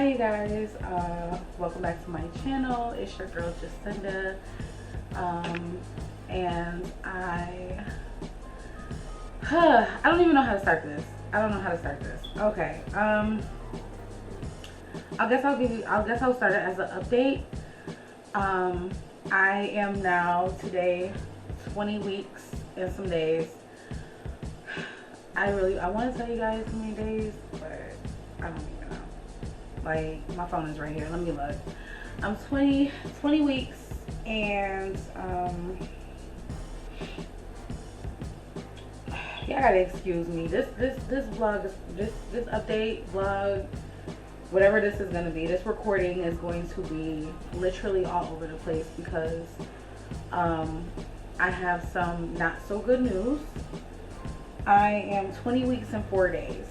Hi you guys, welcome back to my channel. It's your girl Jacinda, and I don't even know how to start this. I don't know how to start this. Okay, I guess I'll start it as an update. I am now today 20 weeks and some days. I want to tell you guys how many days, but I don't even know. Like, my phone is right here. Let me look. I'm 20 weeks and y'all gotta excuse me. This vlog, this update vlog, whatever this is gonna be, this recording is going to be literally all over the place because I have some not so good news. I am 20 weeks and 4 days.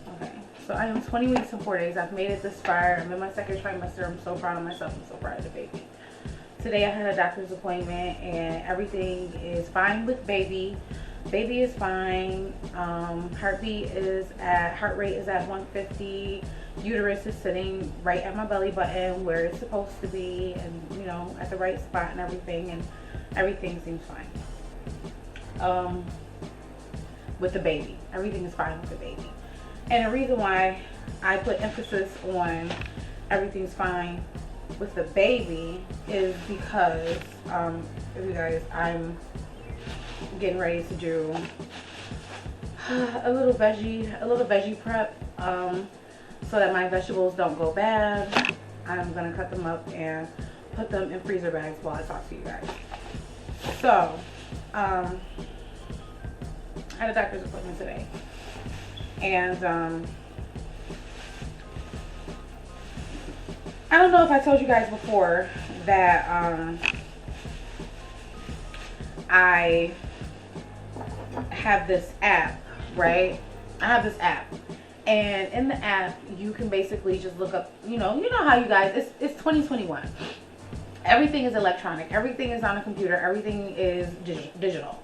Okay, so I am 20 weeks and 4 days. I've made it this far. I'm in my second trimester. I'm so proud of myself. I'm so proud of the baby. Today I had a doctor's appointment and everything is fine with baby. Baby is fine. Heart rate is at 150. Uterus is sitting right at my belly button where it's supposed to be, and you know, at the right spot and everything seems fine. With the baby, everything is fine with the baby. And the reason why I put emphasis on everything's fine with the baby is because you guys, I'm getting ready to do a little veggie prep, so that my vegetables don't go bad. I'm gonna cut them up and put them in freezer bags while I talk to you guys. So I had a doctor's appointment today, and I don't know if I told you guys before that I have this app, right? I have this app, and in the app you can basically just look up, you know how you guys, it's 2021. Everything is electronic, everything is on a computer, everything is digital.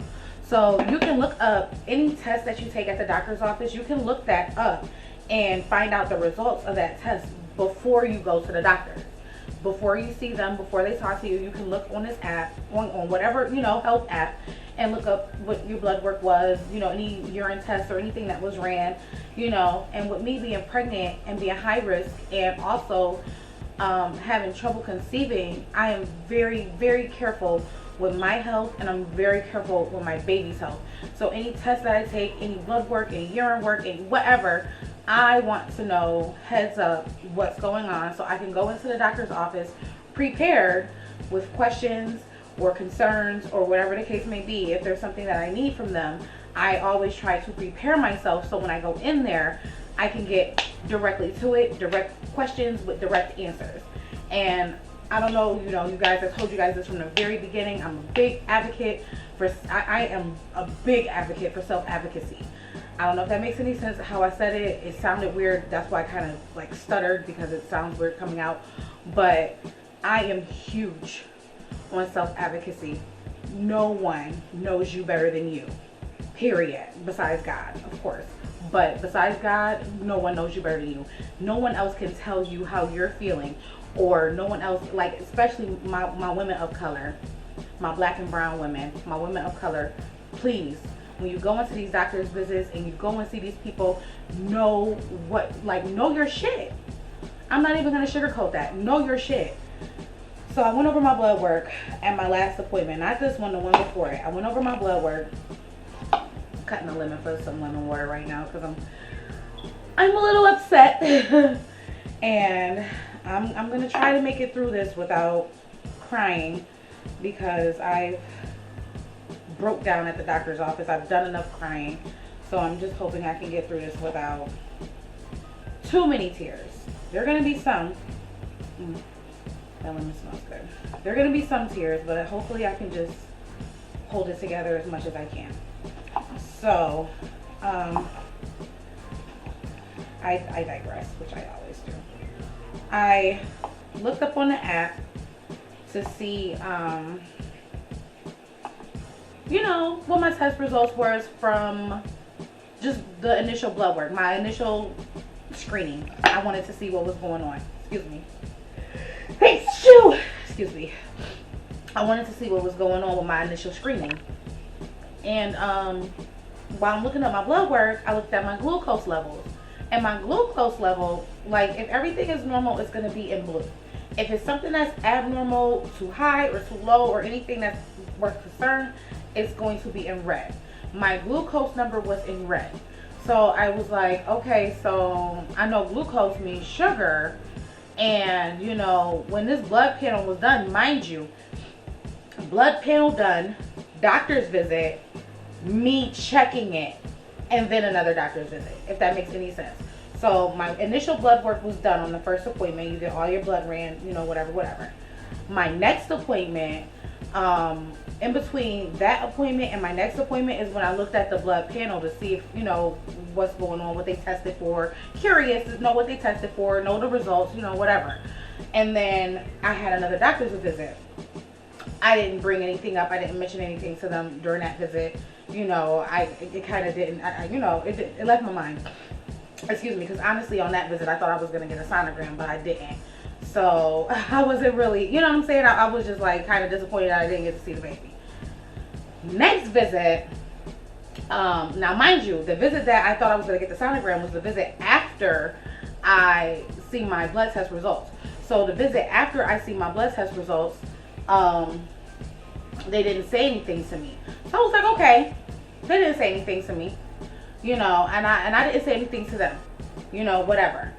So you can look up any test that you take at the doctor's office. You can look that up and find out the results of that test before you go to the doctor. Before you see them, before they talk to you, you can look on this app, on whatever, health app, and look up what your blood work was, any urine tests or anything that was ran, and with me being pregnant and being high risk and also having trouble conceiving, I am very, very careful with my health, and I'm very careful with my baby's health. So any test that I take, any blood work, any urine work, any whatever, I want to know heads up what's going on so I can go into the doctor's office prepared with questions or concerns or whatever the case may be. If there's something that I need from them, I always try to prepare myself so when I go in there, I can get directly to it, direct questions with direct answers. And I don't know, you guys, I told you guys this from the very beginning. I'm a big advocate for, I am a big advocate for self-advocacy. I don't know if that makes any sense how I said it. It sounded weird. That's why I kind of like stuttered, because it sounds weird coming out. But I am huge on self-advocacy. No one knows you better than you, period. Besides God, of course. But besides God, no one knows you better than you. No one else can tell you how you're feeling, or no one else, like especially my women of color, my black and brown women, my women of color, please, when you go into these doctor's visits and you go and see these people, know your shit. I'm not even gonna sugarcoat that. Know your shit. So I went over my blood work at my last appointment, not this one, the one before it. I went over my blood work. I'm cutting a lemon for some lemon water right now because I'm a little upset. And I'm gonna try to make it through this without crying, because I've broke down at the doctor's office. I've done enough crying, so I'm just hoping I can get through this without too many tears. There are gonna be some. That lemon smells good. There are gonna be some tears, but hopefully I can just hold it together as much as I can. So I digress, which I always do. I looked up on the app to see what my test results was from just the initial blood work, my initial screening. I wanted to see what was going on. Excuse me. Hey, shoo! Excuse me. I wanted to see what was going on with my initial screening. And while I'm looking at my blood work, I looked at my glucose levels. And my glucose level, like if everything is normal, it's going to be in blue. If it's something that's abnormal, too high or too low, or anything that's worth concern, it's going to be in red. My glucose number was in red. So I was like, okay, so I know glucose means sugar. And, you know, when this blood panel was done, mind you, blood panel done, doctor's visit, me checking it, and then another doctor's visit, if that makes any sense. So my initial blood work was done on the first appointment. You did all your blood ran, you know, whatever. My next appointment, in between that appointment and my next appointment is when I looked at the blood panel to see if, you know, what's going on, what they tested for. Curious to know what they tested for, know the results, you know, whatever. And then I had another doctor's visit. I didn't bring anything up. I didn't mention anything to them during that visit. You know, it kind of didn't, you know, it left my mind. Excuse me, because honestly on that visit I thought I was going to get a sonogram, but I didn't. So I wasn't really, you know what I'm saying? I was just like kind of disappointed that I didn't get to see the baby. Next visit, now mind you, the visit that I thought I was going to get the sonogram was the visit after I see my blood test results. So the visit after I see my blood test results, they didn't say anything to me. So I was like, okay, they didn't say anything to me, you know, and I didn't say anything to them, you know, whatever.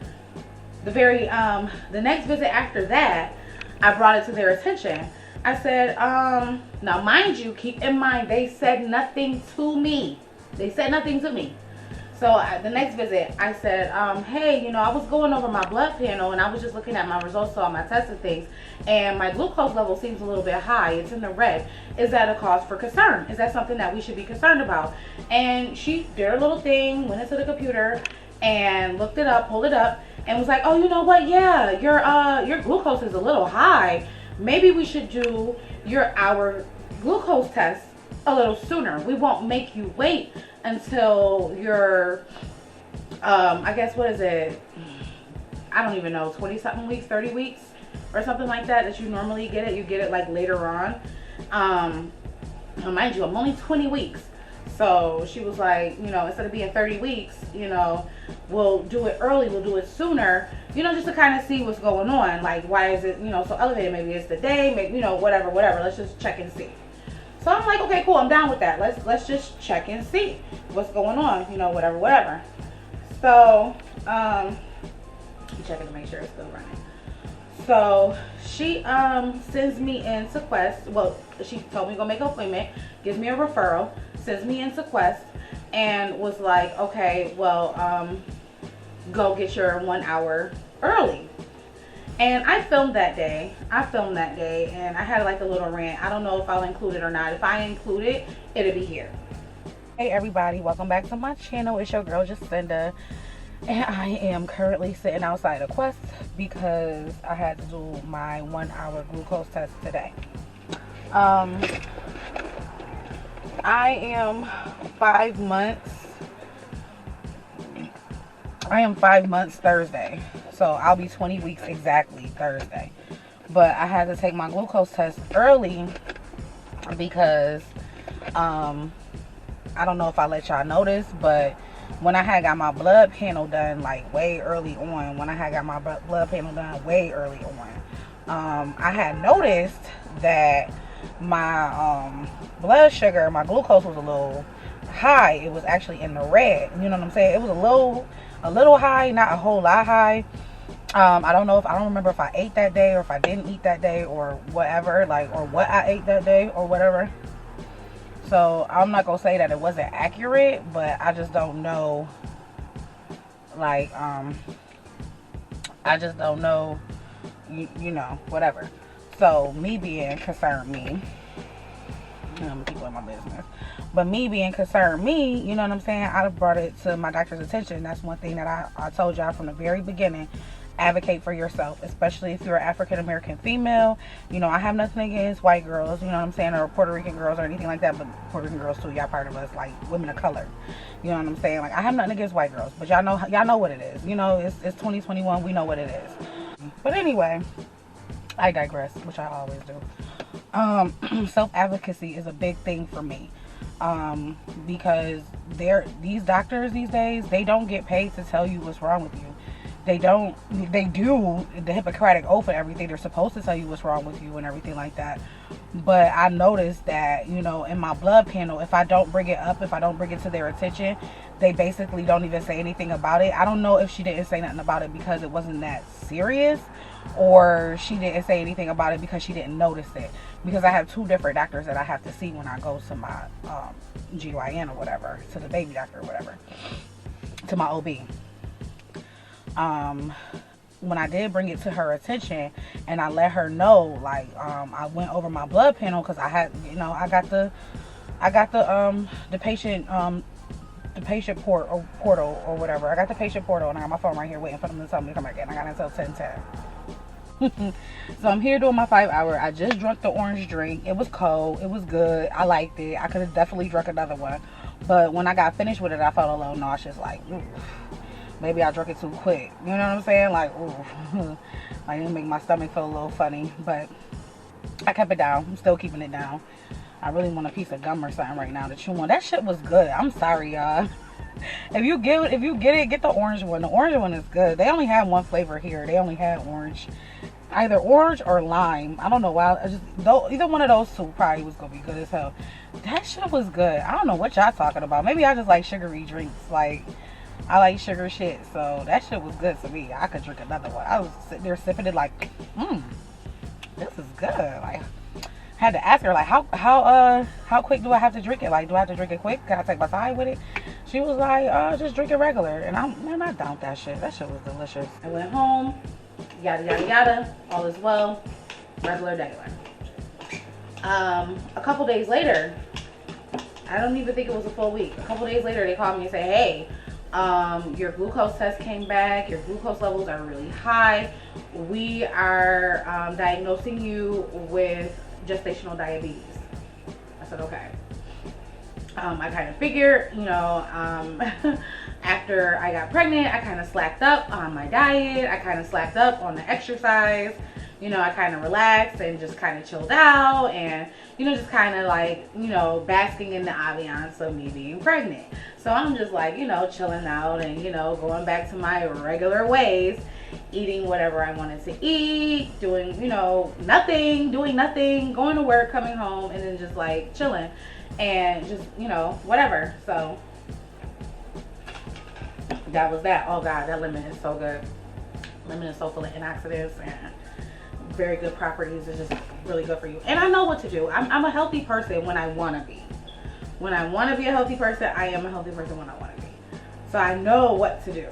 The next visit after that, I brought it to their attention. I said, now mind you, keep in mind, they said nothing to me. They said nothing to me. So the next visit, I said, hey, you know, I was going over my blood panel and I was just looking at my results, all my tests and things, and my glucose level seems a little bit high. It's in the red. Is that a cause for concern? Is that something that we should be concerned about? And she did her little thing, went into the computer and looked it up, pulled it up, and was like, oh, you know what? Yeah, your glucose is a little high. Maybe we should do our glucose test a little sooner. We won't make you wait until you're, I guess, what is it? I don't even know, 20 something weeks, 30 weeks or something like that you normally get it. You get it like later on. Mind you, I'm only 20 weeks. So she was like, you know, instead of being 30 weeks, you know, we'll do it early, we'll do it sooner, you know, just to kind of see what's going on. Like, why is it, you know, so elevated? Maybe it's the day, maybe, you know, whatever. Let's just check and see. So I'm like, okay, cool, I'm down with that. Let's just check and see what's going on, you know, whatever. So, I'm checking to make sure it's still running. So she sends me into Quest. Well, she told me to go make an appointment, gives me a referral, sends me into Quest, and was like, okay, well, go get your 1 hour early. And I filmed that day, and I had like a little rant. I don't know if I'll include it or not. If I include it, it'll be here. Hey everybody, welcome back to my channel. It's your girl Jacinda, and I am currently sitting outside of Quest because I had to do my 1 hour glucose test today. I am 5 months. I am 5 months Thursday, so I'll be 20 weeks exactly Thursday. But I had to take my glucose test early because I don't know if I let y'all notice, but when I had got my blood panel done like way early on, I had noticed that my blood sugar, my glucose was a little high. It was actually in the red. You know what I'm saying? It was a little high, not a whole lot high. I don't remember if I ate that day or if I didn't eat that day or whatever, like, or what I ate that day or whatever. So I'm not gonna say that it wasn't accurate, but I just don't know, like, I just don't know, you know, whatever. So me being concerned, I'm gonna keep on my business. But me being concerned, you know what I'm saying, I brought it to my doctor's attention. That's one thing that I told y'all from the very beginning, advocate for yourself, especially if you're an African American female. You know, I have nothing against white girls, you know what I'm saying, or Puerto Rican girls or anything like that, but Puerto Rican girls too, y'all part of us, like women of color. You know what I'm saying? Like, I have nothing against white girls, but y'all know what it is. You know, it's 2021, we know what it is. But anyway, I digress, which I always do. Self-advocacy is a big thing for me. Because these doctors these days, they don't get paid to tell you what's wrong with you. They do the Hippocratic oath and everything. They're supposed to tell you what's wrong with you and everything like that. But I noticed that, you know, in my blood panel, if I don't bring it up, if I don't bring it to their attention, they basically don't even say anything about it. I don't know if she didn't say nothing about it because it wasn't that serious, or she didn't say anything about it because she didn't notice it. Because I have 2 different doctors that I have to see when I go to my GYN or whatever, to the baby doctor or whatever, to my OB. When I did bring it to her attention and I let her know, like, I went over my blood panel because I had, you know, I got the patient portal or whatever. I got the patient portal and I got my phone right here waiting for them to tell me to come back in. I got until 10:10. So I'm here doing my 5-hour. I just drank the orange drink. It was cold. It was good. I liked it. I could have definitely drunk another one. But when I got finished with it, I felt a little nauseous. Like, ooh, maybe I drank it too quick. You know what I'm saying? Like, ooh. Like, it make my stomach feel a little funny. But I kept it down. I'm still keeping it down. I really want a piece of gum or something right now to chew on. That shit was good. I'm sorry, y'all. If you get it, get the orange one. The orange one is good. They only had one flavor here. They only had orange. Either orange or lime. I don't know why. Either one of those 2 probably was gonna be good as hell. That shit was good. I don't know what y'all talking about. Maybe I just like sugary drinks. Like, I like sugar shit. So that shit was good to me. I could drink another one. I was sitting there sipping it like, this is good. Like, had to ask her, like, how quick do I have to drink it? Like, do I have to drink it quick? Can I take my time with it? She was like, just drink it regular. And I'm not down with that shit. That shit was delicious. I went home, yada yada yada, all is well, regular. A couple days later, I don't even think it was a full week. A couple days later, they called me and said, hey, your glucose test came back. Your glucose levels are really high. We are diagnosing you with gestational diabetes. I said, okay. I kind of figured, you know, after I got pregnant, I kind of slacked up on my diet. I kind of slacked up on the exercise. You know, I kind of relaxed and just kind of chilled out and, you know, just kind of like, you know, basking in the ambiance of me being pregnant. So I'm just like, you know, chilling out and, you know, going back to my regular ways, eating whatever I wanted to eat, doing, you know, doing nothing, going to work, coming home, and then just like chilling and just, you know, whatever. So that was that. Oh God, that lemon is so good. Lemon is so full of antioxidants and very good properties. It's just really good for you. And I know what to do. I'm a healthy person when I want to be. When I want to be a healthy person, I am a healthy person when I want to be. So I know what to do.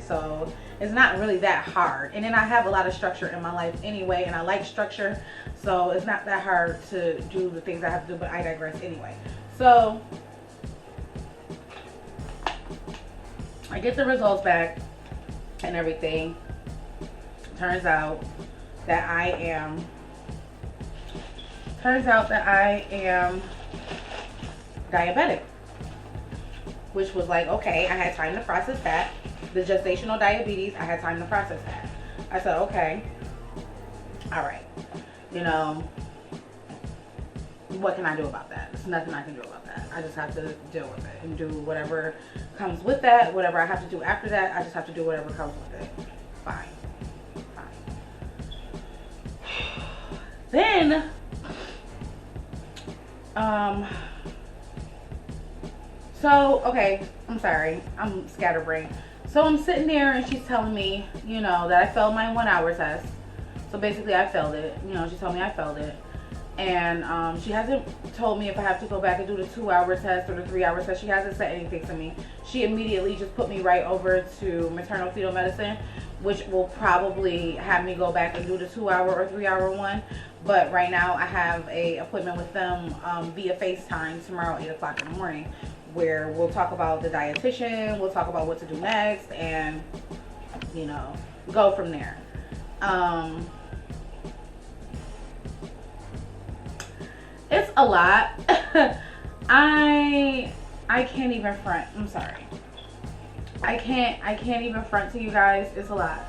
So it's not really that hard. And then I have a lot of structure in my life anyway, and I like structure. So it's not that hard to do the things I have to do, but I digress anyway. So I get the results back and everything. Turns out that I am diabetic, which was like, okay, I had time to process that. The gestational diabetes, I had time to process that. I said, okay, all right, you know, what can I do about that? There's nothing I can do about that. I just have to deal with it and do whatever comes with that. Whatever I have to do after that, I just have to do whatever comes with it. Fine. Then, so, okay, I'm sorry, I'm scatterbrained. So I'm sitting there and she's telling me, you know, that I failed my 1-hour test. So basically I failed it, you know, she told me I failed it. And she hasn't told me if I have to go back and do the 2-hour test or the 3-hour test. She hasn't said anything to me. She immediately just put me right over to maternal fetal medicine, which will probably have me go back and do the 2-hour or 3-hour one. But right now I have a appointment with them via FaceTime tomorrow at 8 o'clock in the morning, where we'll talk about the dietitian, we'll talk about what to do next, and, you know, go from there. It's a lot. I can't even front. I'm sorry. I can't even front to you guys. It's a lot.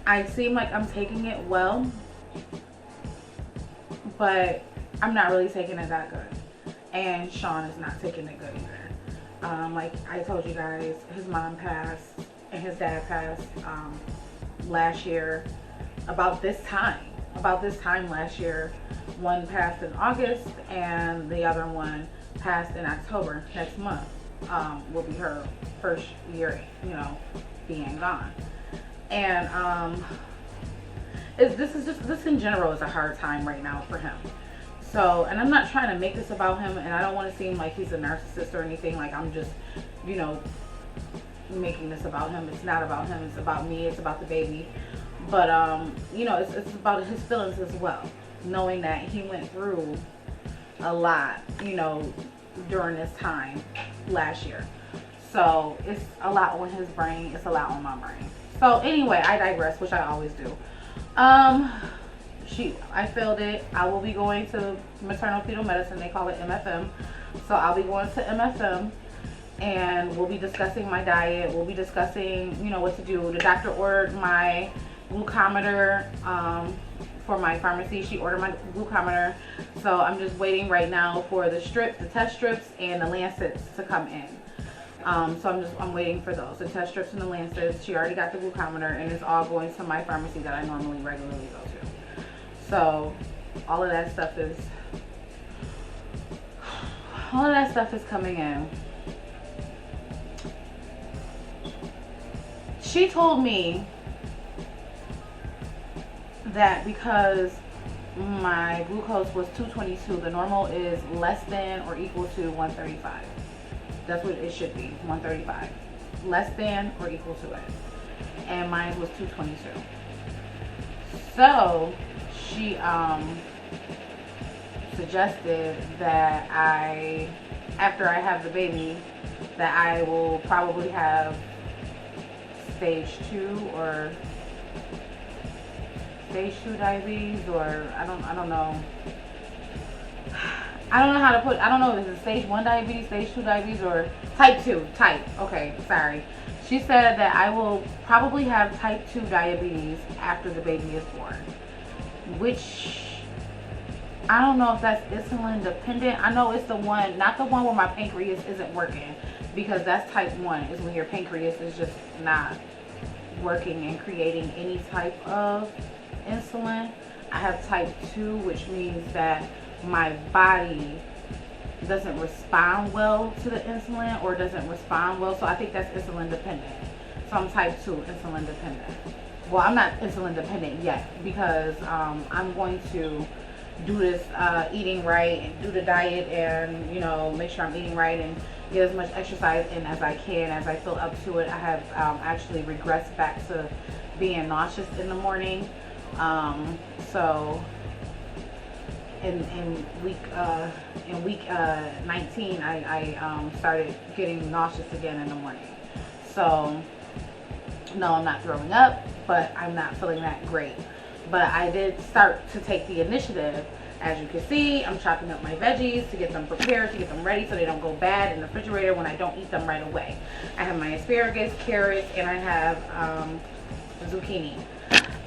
I seem like I'm taking it well, but I'm not really taking it that good. And Sean is not taking it good either. Like I told you guys, his mom passed and his dad passed last year about this time last year. One passed in August and the other one passed in October. Next month will be her first year, you know, being gone. And this in general is a hard time right now for him. So, and I'm not trying to make this about him, and I don't want to seem like he's a narcissist or anything. Like I'm just, you know, making this about him. It's not about him. It's about me. It's about the baby. But you know, it's about his feelings as well, knowing that he went through a lot, you know, during this time last year. So it's a lot on his brain. It's a lot on my brain. So anyway, I digress, which I always do. I failed it. I will be going to maternal fetal medicine. They call it MFM. So I'll be going to MFM, and we'll be discussing my diet. We'll be discussing, you know, what to do. The doctor ordered my glucometer for my pharmacy. She ordered my glucometer. So I'm just waiting right now for the test strips and the lancets to come in. So I'm waiting for those, the test strips and the lancets. She already got the glucometer, and it's all going to my pharmacy that I normally regularly go to. So all of that stuff is coming in. She told me that because my glucose was 222, the normal is less than or equal to 135. That's what it should be, 135. Less than or equal to it. And mine was 222. So she suggested that after I have the baby, that I will probably have stage 2 diabetes, or I don't know. I don't know how to put, I don't know if it's stage 1 diabetes, stage 2 diabetes, or type 2, okay, sorry. She said that I will probably have type 2 diabetes after the baby is born, which I don't know if that's insulin dependent. I know it's the one, not the one where my pancreas isn't working, because that's type 1, is when your pancreas is just not working and creating any type of insulin. I have type 2, which means that my body doesn't respond well to the insulin, or doesn't respond well. So I think that's insulin dependent. So I'm type 2 insulin dependent. Well, I'm not insulin dependent yet, because I'm going to do this eating right and do the diet, and, you know, make sure I'm eating right and get as much exercise in as I can as I feel up to it. I have actually regressed back to being nauseous in the morning. So in week 19, I started getting nauseous again in the morning. So no, I'm not throwing up, but I'm not feeling that great. But I did start to take the initiative. As you can see, I'm chopping up my veggies to get them prepared, to get them ready so they don't go bad in the refrigerator when I don't eat them right away. I have my asparagus, carrots, and I have zucchini.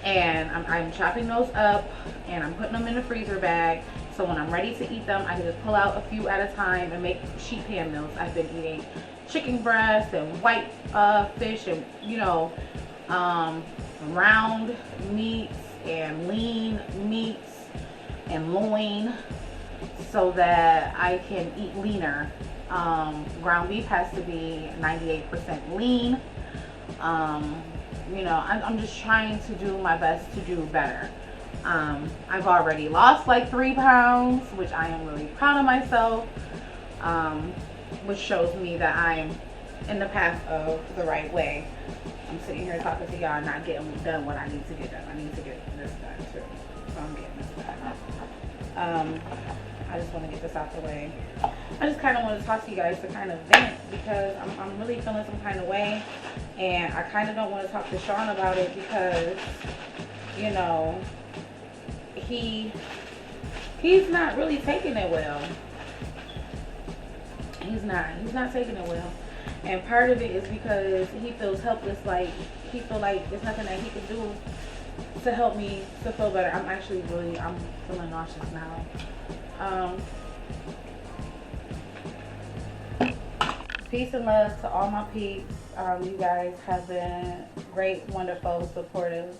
And I'm chopping those up, and I'm putting them in the freezer bag, so when I'm ready to eat them, I can just pull out a few at a time and make sheet pan meals. I've been eating chicken breast and white fish, and, you know, round meats and lean meats and loin, so that I can eat leaner. Ground beef has to be 98% lean. You know, I'm just trying to do my best to do better. I've already lost like 3 pounds, which I am really proud of myself, which shows me that I'm in the path of the right way. I'm sitting here talking to y'all, not getting done what I need to get done. I need to get this done too, so I'm getting this done. I just want to get this out the way. I just kind of want to talk to you guys to kind of vent, because I'm really feeling some kind of way. And I kind of don't want to talk to Sean about it because, you know, he's not really taking it well. He's not taking it well. And part of it is because he feels helpless, like he feel like there's nothing that he can do to help me to feel better. I'm feeling nauseous now. Peace and love to all my peeps. You guys have been great, wonderful, supportive,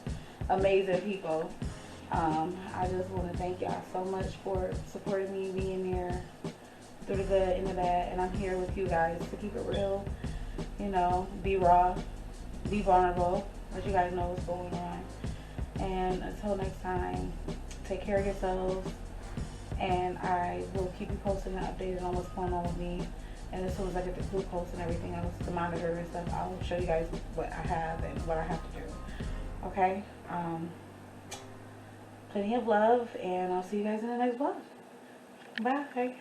amazing people. I just want to thank y'all so much for supporting me, being there through the good and the bad. And I'm here with you guys to keep it real, you know, be raw, be vulnerable, let you guys know what's going on. And until next time, take care of yourselves. And I will keep you posted and updated on what's going on with me. And as soon as I get the glucose and everything else, the monitor and stuff, I'll show you guys what I have and what I have to do. Okay? Plenty of love, and I'll see you guys in the next vlog. Bye.